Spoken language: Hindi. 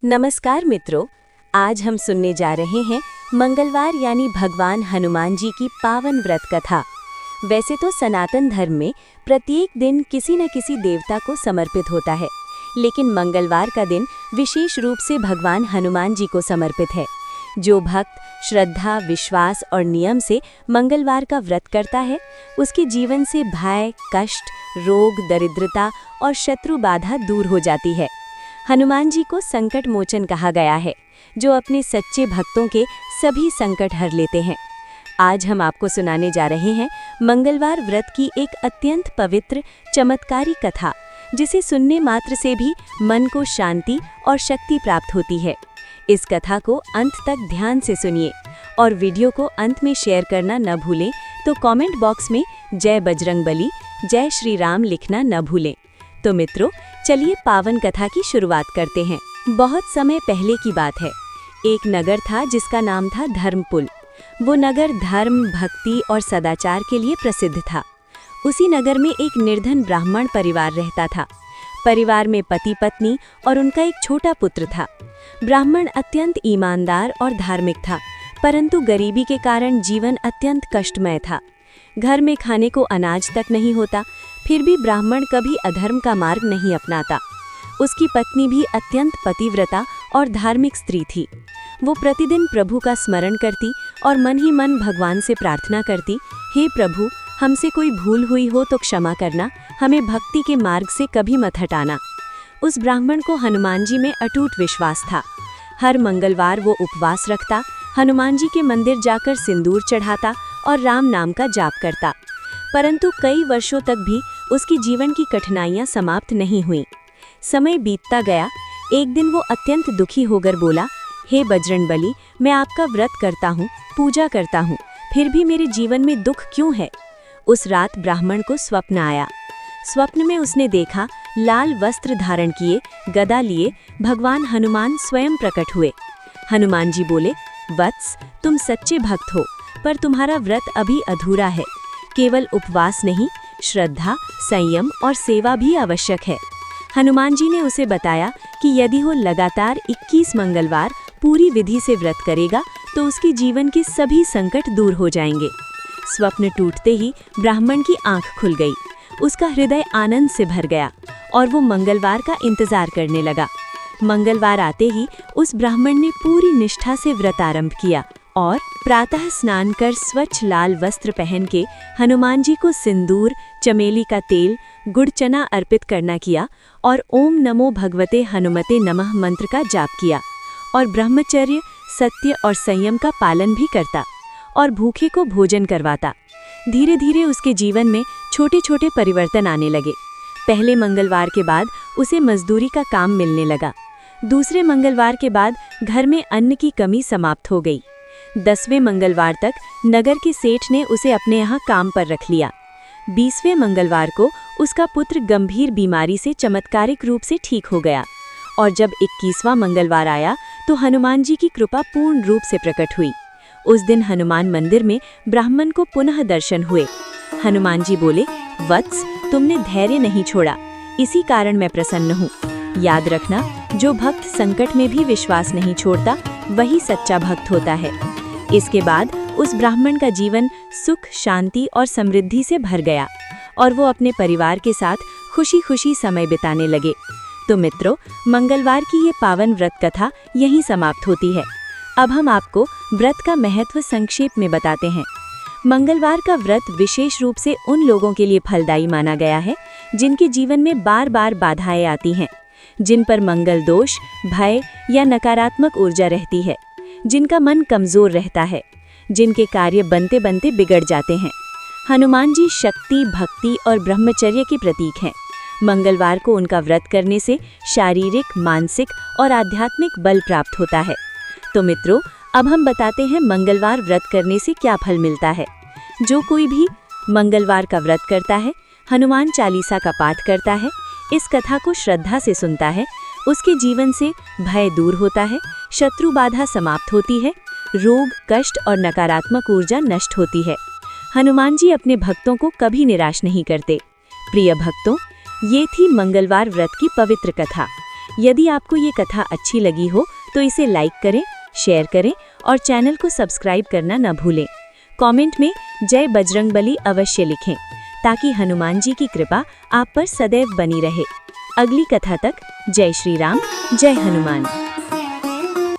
नमस्कार मित्रों, आज हम सुनने जा रहे हैं मंगलवार यानी भगवान हनुमान जी की पावन व्रत कथा। वैसे तो सनातन धर्म में प्रत्येक दिन किसी न किसी देवता को समर्पित होता है, लेकिन मंगलवार का दिन विशेष रूप से भगवान हनुमान जी को समर्पित है। जो भक्त श्रद्धा, विश्वास और नियम से मंगलवार का व्रत करता है, उसके जीवन से भय, कष्ट, रोग, दरिद्रता और शत्रु बाधा दूर हो जाती है। हनुमान जी को संकट मोचन कहा गया है, जो अपने सच्चे भक्तों के सभी संकट हर लेते हैं। आज हम आपको सुनाने जा रहे हैं मंगलवार व्रत की एक अत्यंत पवित्र, चमत्कारी कथा, जिसे सुनने मात्र से भी मन को शांति और शक्ति प्राप्त होती है। इस कथा को अंत तक ध्यान से सुनिए और वीडियो को अंत में शेयर करना न भूलें, तो कमेंट बॉक्स में जय बजरंगबली, जय श्री राम लिखना न भूलें। तो मित्रों, चलिए पावन कथा की शुरुआत करते हैं। बहुत समय पहले की बात है। एक नगर था जिसका नाम था धर्मपुल। वो नगर धर्म, भक्ति और सदाचार के लिए प्रसिद्ध था। उसी नगर में एक निर्धन ब्राह्मण परिवार रहता था। परिवार में पति पत्नी और उनका एक छोटा पुत्र था। ब्राह्मण अत्यंत ईमानदार और धार्मिक था, परंतु गरीबी के कारण जीवन अत्यंत कष्टमय था। घर में खाने को अनाज तक नहीं होता, फिर भी ब्राह्मण कभी अधर्म का मार्ग नहीं अपनाता। उसकी पत्नी भी अत्यंत पतिव्रता और धार्मिक स्त्री थी। वो प्रतिदिन प्रभु का स्मरण करती और मन ही मन भगवान से प्रार्थना करती, हे प्रभु, हमसे कोई भूल हुई हो तो क्षमा करना, हमें भक्ति के मार्ग से कभी मत हटाना। उस ब्राह्मण को हनुमान जी में अटूट विश्वास था। हर मंगलवार वो उपवास रखता, हनुमान जी के मंदिर जाकर सिंदूर चढ़ाता और राम नाम का जाप करता। परंतु कई वर्षों तक भी उसकी जीवन की कठिनाइयां समाप्त नहीं हुईं। समय बीतता गया। एक दिन वो अत्यंत दुखी होकर बोला, हे बजरंगबली, मैं आपका व्रत करता हूँ, पूजा करता हूँ, फिर भी मेरे जीवन में दुख क्यों है? उस रात ब्राह्मण को स्वप्न आया। स्वप्न में उसने देखा, लाल वस्त्र धारण किए, गदा लिए भगवान हनुमान स्वयं प्रकट हुए। हनुमान जी बोले, वत्स, तुम सच्चे भक्त हो, पर तुम्हारा व्रत अभी अधूरा है। केवल उपवास नहीं, श्रद्धा, संयम और सेवा भी आवश्यक है। हनुमान जी ने उसे बताया कि यदि वो लगातार 21 मंगलवार पूरी विधि से व्रत करेगा तो उसके जीवन के सभी संकट दूर हो जाएंगे। स्वप्न टूटते ही ब्राह्मण की आंख खुल गई। उसका हृदय आनंद से भर गया और वो मंगलवार का इंतजार करने लगा। मंगलवार आते ही उस ब्राह्मण ने पूरी निष्ठा से व्रत आरंभ किया और प्रातः स्नान कर स्वच्छ लाल वस्त्र पहन के हनुमान जी को सिंदूर, चमेली का तेल, गुड़ चना अर्पित करना किया और ओम नमो भगवते हनुमते नमः मंत्र का जाप किया और ब्रह्मचर्य, सत्य और संयम का पालन भी करता और भूखे को भोजन करवाता। धीरे धीरे उसके जीवन में छोटे छोटे परिवर्तन आने लगे। पहले मंगलवार के बाद उसे मजदूरी का काम मिलने लगा। दूसरे मंगलवार के बाद घर में अन्न की कमी समाप्त हो गई। 10वें मंगलवार तक नगर के सेठ ने उसे अपने यहाँ काम पर रख लिया। 20वें मंगलवार को उसका पुत्र गंभीर बीमारी से चमत्कारिक रूप से ठीक हो गया और जब 21वां मंगलवार आया तो हनुमान जी की कृपा पूर्ण रूप से प्रकट हुई। उस दिन हनुमान मंदिर में ब्राह्मण को पुनः दर्शन हुए। हनुमान जी बोले, वत्स, तुमने धैर्य नहीं छोड़ा, इसी कारण मैं प्रसन्न हूँ। याद रखना, जो भक्त संकट में भी विश्वास नहीं छोड़ता, वही सच्चा भक्त होता है। इसके बाद उस ब्राह्मण का जीवन सुख, शांति और समृद्धि से भर गया और वो अपने परिवार के साथ खुशी खुशी समय बिताने लगे। तो मित्रों, मंगलवार की ये पावन व्रत कथा यहीं समाप्त होती है। अब हम आपको व्रत का महत्व संक्षेप में बताते हैं। मंगलवार का व्रत विशेष रूप से उन लोगों के लिए फलदायी माना गया है जिनके जीवन में बार बार बाधाएं आती हैं, जिन पर मंगल दोष, भय या नकारात्मक ऊर्जा रहती है, जिनका मन कमजोर रहता है, जिनके कार्य बनते बनते बिगड़ जाते हैं। हनुमान जी शक्ति, भक्ति और ब्रह्मचर्य के प्रतीक हैं। मंगलवार को उनका व्रत करने से शारीरिक, मानसिक और आध्यात्मिक बल प्राप्त होता है। तो मित्रों, अब हम बताते हैं मंगलवार व्रत करने से क्या फल मिलता है। जो कोई भी मंगलवार का व्रत करता है, हनुमान चालीसा का पाठ करता है, इस कथा को श्रद्धा से सुनता है, उसके जीवन से भय दूर होता है, शत्रु बाधा समाप्त होती है, रोग, कष्ट और नकारात्मक ऊर्जा नष्ट होती है। हनुमान जी अपने भक्तों को कभी निराश नहीं करते। प्रिय भक्तों, ये थी मंगलवार व्रत की पवित्र कथा। यदि आपको ये कथा अच्छी लगी हो तो इसे लाइक करें, शेयर करें और चैनल को सब्सक्राइब करना न भूलें। कमेंट में जय बजरंगबली अवश्य लिखें ताकि हनुमान जी की कृपा आप पर सदैव बनी रहे। अगली कथा तक जय श्री राम, जय हनुमान।